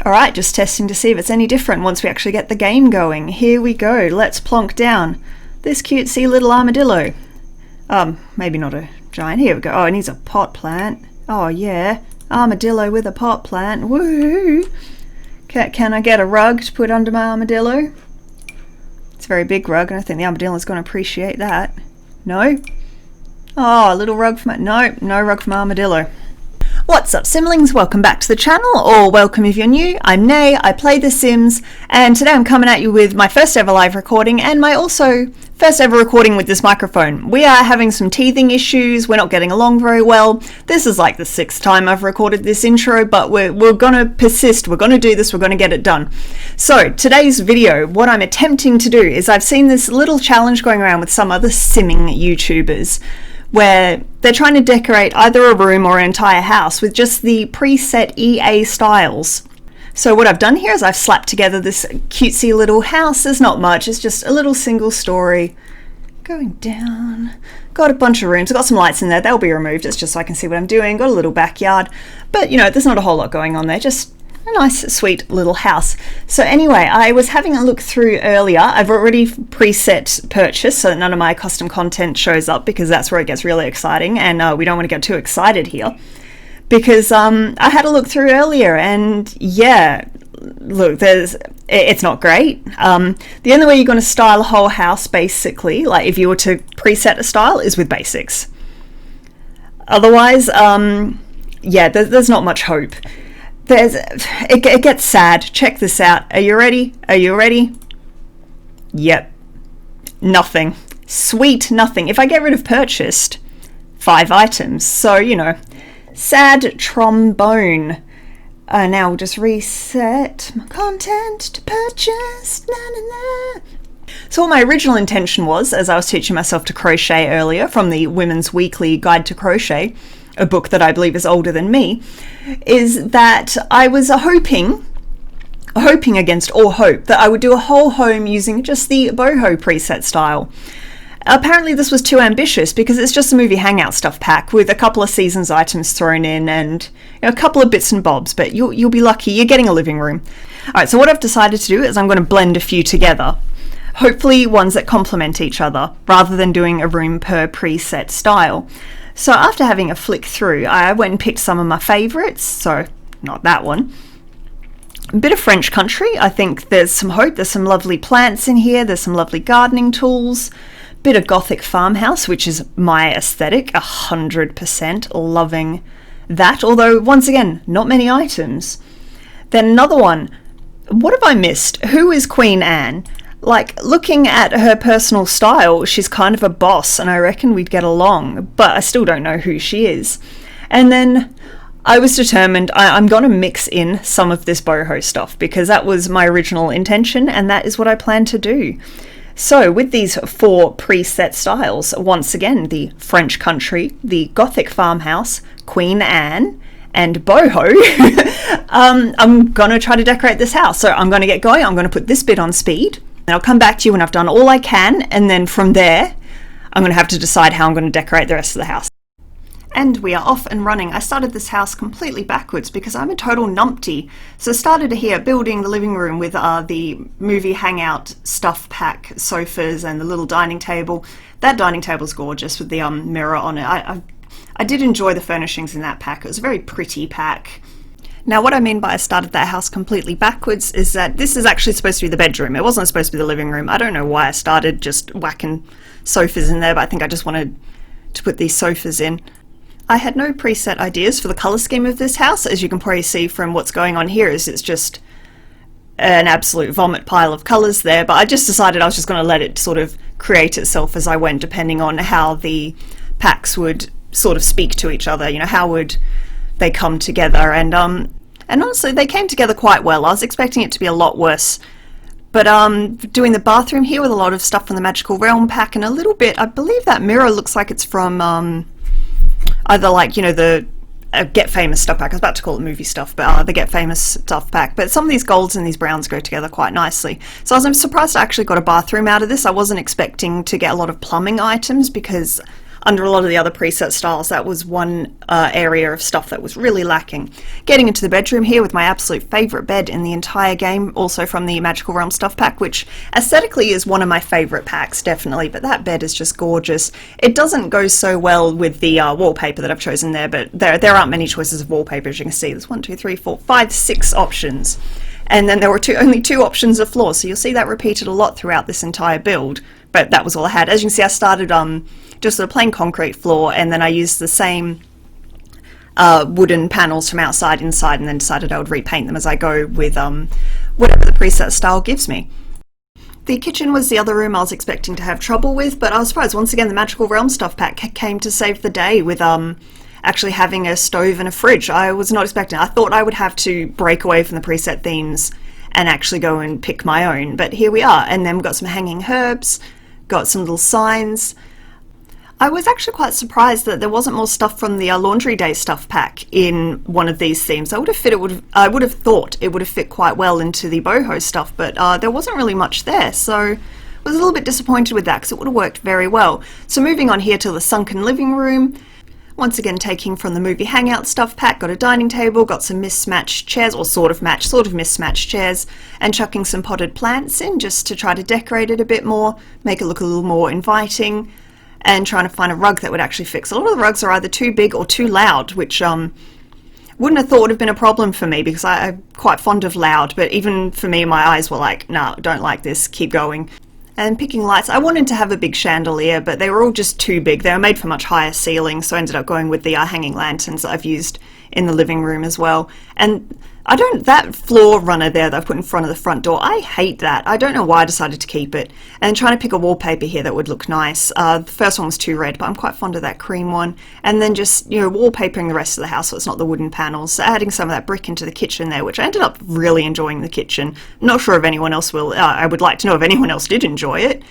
Alright, just testing to see if it's any different once we actually get the game going. Here we go, let's plonk down this cutesy little armadillo. Maybe not a giant. Here we go. Oh, it needs a pot plant. Oh yeah, armadillo with a pot plant. Woohoo! Can I get a rug to put under my armadillo? It's a very big rug and I think the armadillo's going to appreciate that. No? Oh, a little rug for my... No rug for my armadillo. What's up, Simlings? Welcome back to the channel, or welcome if you're new. I'm Nay, I play The Sims, and today I'm coming at you with my first ever live recording and my also first ever recording with this microphone. We are having some teething issues, we're not getting along very well. This is like the 6th time I've recorded this intro, but we're gonna persist, we're gonna do this, we're gonna get it done. So today's video, what I'm attempting to do is I've seen this little challenge going around with some other simming YouTubers, where they're trying to decorate either a room or an entire house with just the preset EA styles. So what I've done here is I've slapped together this cutesy little house. There's not much, it's just a little single story going down. Got a bunch of rooms, I've got some lights in there, they'll be removed, it's just so I can see what I'm doing. Got a little backyard, but you know, there's not a whole lot going on there, just a nice sweet little house. So anyway, I was having a look through earlier. I've already preset purchase so that none of my custom content shows up, because that's where it gets really exciting, and we don't want to get too excited here, because I had a look through earlier and yeah, look, it's not great. The only way you're going to style a whole house, basically, like if you were to preset a style, is with basics. Otherwise, yeah, there's not much hope. It gets sad. Check this out. Are you ready? Are you ready? Yep. Nothing. Sweet nothing. If I get rid of purchased, 5 items. So, you know, sad trombone. Now we'll just reset my content to purchase. Na, na, na. So what my original intention was, as I was teaching myself to crochet earlier from the Women's Weekly Guide to Crochet, a book that I believe is older than me, is that I was hoping against all hope that I would do a whole home using just the boho preset style. Apparently this was too ambitious because it's just a movie hangout stuff pack with a couple of seasons items thrown in and a couple of bits and bobs, but you'll be lucky, you're getting a living room. Alright, so what I've decided to do is I'm going to blend a few together. Hopefully ones that complement each other, rather than doing a room per preset style. So after having a flick through, I went and picked some of my favourites, so not that one. A bit of French country, I think there's some hope, there's some lovely plants in here, there's some lovely gardening tools. Bit of Gothic farmhouse, which is my aesthetic, 100%, loving that, although once again, not many items. Then another one, what have I missed? Who is Queen Anne? Like, looking at her personal style, she's kind of a boss and I reckon we'd get along, but I still don't know who she is. And then I was determined I'm going to mix in some of this boho stuff because that was my original intention and that is what I plan to do. So with these 4 preset styles, once again, the French country, the Gothic farmhouse, Queen Anne, and boho, I'm going to try to decorate this house. So I'm going to get going, I'm going to put this bit on speed. And I'll come back to you when I've done all I can, and then from there I'm going to have to decide how I'm going to decorate the rest of the house. And we are off and running. I started this house completely backwards because I'm a total numpty. So I started here building the living room with the movie hangout stuff pack sofas and the little dining table. That dining table's gorgeous with the mirror on it. I did enjoy the furnishings in that pack. It was a very pretty pack. Now what I mean by I started that house completely backwards is that this is actually supposed to be the bedroom. It wasn't supposed to be the living room. I don't know why I started just whacking sofas in there, but I think I just wanted to put these sofas in. I had no preset ideas for the colour scheme of this house. As you can probably see from what's going on here, is it's just an absolute vomit pile of colours there, but I just decided I was just going to let it sort of create itself as I went, depending on how the packs would sort of speak to each other, you know, how would they come together, and honestly they came together quite well. I was expecting it to be a lot worse, but doing the bathroom here with a lot of stuff from the Magical Realm pack and a little bit, I believe that mirror looks like it's from either, like, you know, the Get Famous stuff pack. I was about to call it movie stuff, but the Get Famous stuff pack. But some of these golds and these browns go together quite nicely. So I was surprised I actually got a bathroom out of this. I wasn't expecting to get a lot of plumbing items because under a lot of the other preset styles, that was one area of stuff that was really lacking. Getting into the bedroom here with my absolute favourite bed in the entire game, also from the Magical Realm stuff pack, which aesthetically is one of my favourite packs, definitely, but that bed is just gorgeous. It doesn't go so well with the wallpaper that I've chosen there, but there aren't many choices of wallpaper, as you can see. There's 1, 2, 3, 4, 5, 6 options. And then there were only 2 options of floor, so you'll see that repeated a lot throughout this entire build, but that was all I had. As you can see, I started just with a plain concrete floor, and then I used the same wooden panels from outside inside, and then decided I would repaint them as I go with whatever the preset style gives me. The kitchen was the other room I was expecting to have trouble with, but I was surprised. Once again, the Magical Realm stuff pack came to save the day with actually having a stove and a fridge. I was not expecting. I thought I would have to break away from the preset themes and actually go and pick my own, but here we are. And then we've got some hanging herbs, got some little signs. I was actually quite surprised that there wasn't more stuff from the Laundry Day stuff pack in one of these themes. I would have thought it would have fit quite well into the boho stuff, but there wasn't really much there, so I was a little bit disappointed with that because it would have worked very well. So moving on here to the sunken living room. Once again, taking from the Movie Hangout stuff pack, got a dining table, got some mismatched chairs, or sort of mismatched chairs, and chucking some potted plants in just to try to decorate it a bit more, make it look a little more inviting, and trying to find a rug that would actually fix. A lot of the rugs are either too big or too loud, which wouldn't have thought would have been a problem for me because I'm quite fond of loud, but even for me, my eyes were like, no, don't like this, keep going. And picking lights, I wanted to have a big chandelier, but they were all just too big. They were made for much higher ceilings, so I ended up going with the hanging lanterns that I've used in the living room as well. And that floor runner there that I've put in front of the front door, I hate that. I don't know why I decided to keep it. And trying to pick a wallpaper here that would look nice. The first one was too red, but I'm quite fond of that cream one. And then just, wallpapering the rest of the house so it's not the wooden panels. So adding some of that brick into the kitchen there, which I ended up really enjoying the kitchen. Not sure if anyone else will. I would like to know if anyone else did enjoy it.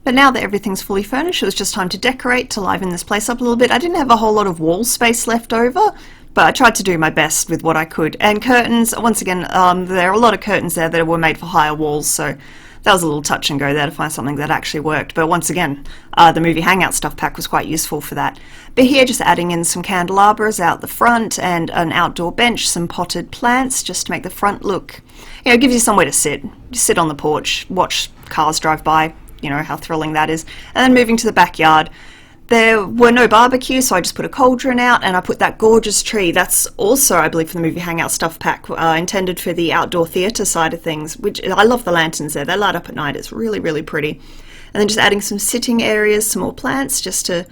But now that everything's fully furnished, it was just time to decorate, to liven this place up a little bit. I didn't have a whole lot of wall space left over, but I tried to do my best with what I could. And curtains, once again, there are a lot of curtains there that were made for higher walls, so that was a little touch and go there to find something that actually worked. But once again, the Movie Hangout stuff pack was quite useful for that. But here, just adding in some candelabras out the front and an outdoor bench, some potted plants, just to make the front look, it gives you somewhere to sit. You sit on the porch, watch cars drive by, how thrilling that is. And then moving to the backyard, there were no barbecue, so I just put a cauldron out and I put that gorgeous tree. That's also, I believe, from the Movie Hangout stuff pack, intended for the outdoor theatre side of things, which I love the lanterns there. They light up at night. It's really, really pretty. And then just adding some sitting areas, some more plants, just to,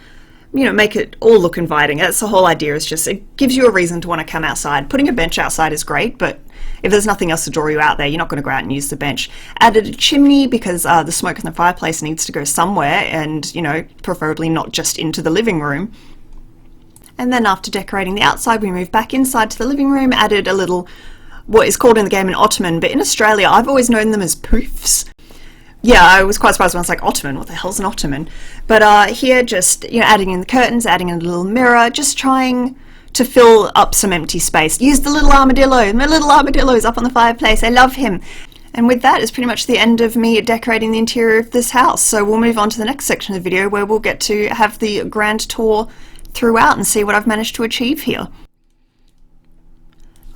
make it all look inviting. That's the whole idea, is just, it gives you a reason to want to come outside. Putting a bench outside is great, but if there's nothing else to draw you out there, you're not going to go out and use the bench. Added a chimney because the smoke in the fireplace needs to go somewhere, and, preferably not just into the living room. And then after decorating the outside, we moved back inside to the living room, added a little, what is called in the game an ottoman, but in Australia, I've always known them as poofs. Yeah, I was quite surprised when I was like, ottoman, what the hell's an ottoman? But here, just, adding in the curtains, adding in a little mirror, just trying to fill up some empty space. Use the little armadillo. My little armadillo is up on the fireplace. I love him. And with that is pretty much the end of me decorating the interior of this house. So we'll move on to the next section of the video where we'll get to have the grand tour throughout and see what I've managed to achieve here.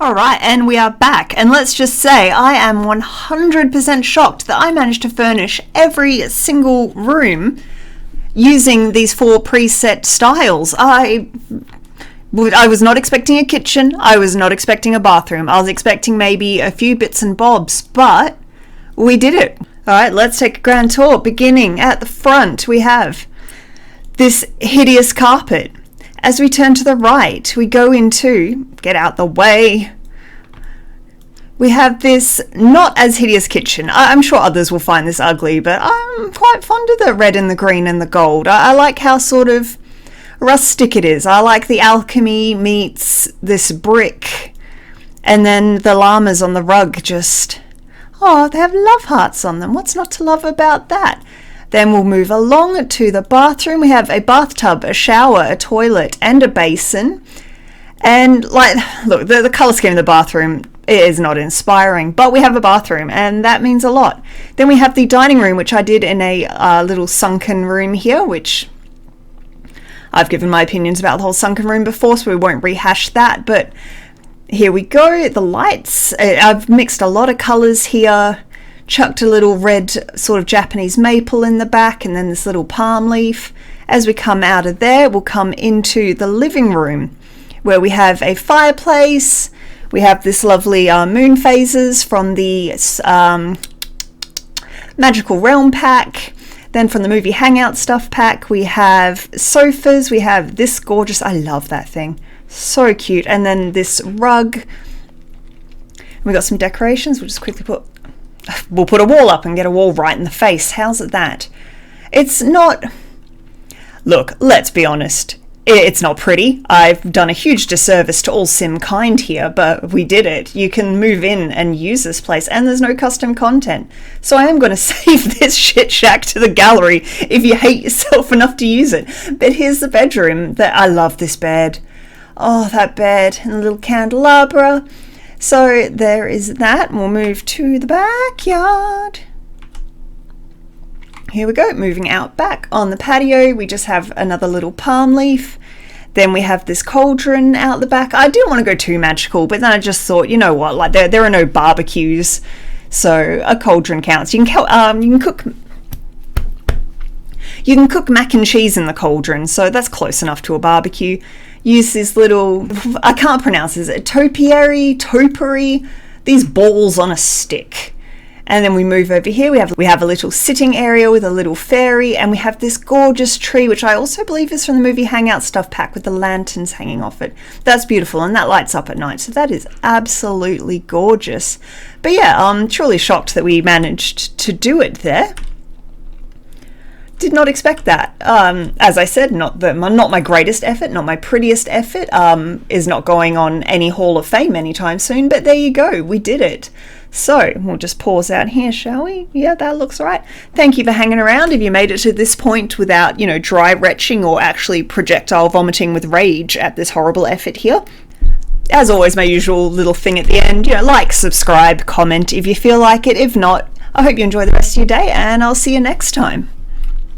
Alright, and we are back, and let's just say I am 100% shocked that I managed to furnish every single room using these 4 preset styles. I was not expecting a kitchen, I was not expecting a bathroom, I was expecting maybe a few bits and bobs, but we did it. Alright, let's take a grand tour. Beginning at the front, we have this hideous carpet. As we turn to the right, we go into, get out the way, we have this not as hideous kitchen. I'm sure others will find this ugly, but I'm quite fond of the red and the green and the gold. I like how sort of rustic it is. I like the alchemy meets this brick, and then the llamas on the rug just, they have love hearts on them. What's not to love about that? Then we'll move along to the bathroom. We have a bathtub, a shower, a toilet, and a basin. And look, the colour scheme in the bathroom is not inspiring, but we have a bathroom, and that means a lot. Then we have the dining room, which I did in a little sunken room here, which I've given my opinions about the whole sunken room before, so we won't rehash that, but here we go. The lights, I've mixed a lot of colours here, chucked a little red sort of Japanese maple in the back, and then this little palm leaf. As we come out of there, we'll come into the living room, where we have a fireplace. We have this lovely moon phases from the Magical Realm pack. Then from the movie Hangout stuff pack, we have sofas. We have this gorgeous, I love that thing, so cute. And then this rug. We got some decorations. We'll just quickly we'll put a wall up and get a wall right in the face. How's it that? It's not, look, let's be honest. It's not pretty. I've done a huge disservice to all sim kind here, but we did it. You can move in and use this place, and there's no custom content. So I am going to save this shit shack to the gallery if you hate yourself enough to use it. But here's the bedroom. I love this bed. Oh, that bed and the little candelabra. So there is that. We'll move to the backyard. Here we go, moving out back on the patio. We just have another little palm leaf. Then we have this cauldron out the back. I didn't want to go too magical, but then I just thought, you know what, like there are no barbecues, so a cauldron counts. You can cook mac and cheese in the cauldron, so that's close enough to a barbecue. Use this little, I can't pronounce this, topiary, these balls on a stick. And then we move over here, we have a little sitting area with a little fairy, and we have this gorgeous tree, which I also believe is from the movie Hangout stuff pack, with the lanterns hanging off it. That's beautiful, and that lights up at night, so that is absolutely gorgeous. But yeah, I'm truly shocked that we managed to do it there. Did not expect that. As I said, not my greatest effort, not my prettiest effort, is not going on any Hall of Fame anytime soon, but there you go, we did it. So we'll just pause out here, shall we? Yeah, that looks right. Thank you for hanging around. If you made it to this point without, dry retching or actually projectile vomiting with rage at this horrible effort here. As always, my usual little thing at the end, like, subscribe, comment if you feel like it. If not, I hope you enjoy the rest of your day, and I'll see you next time.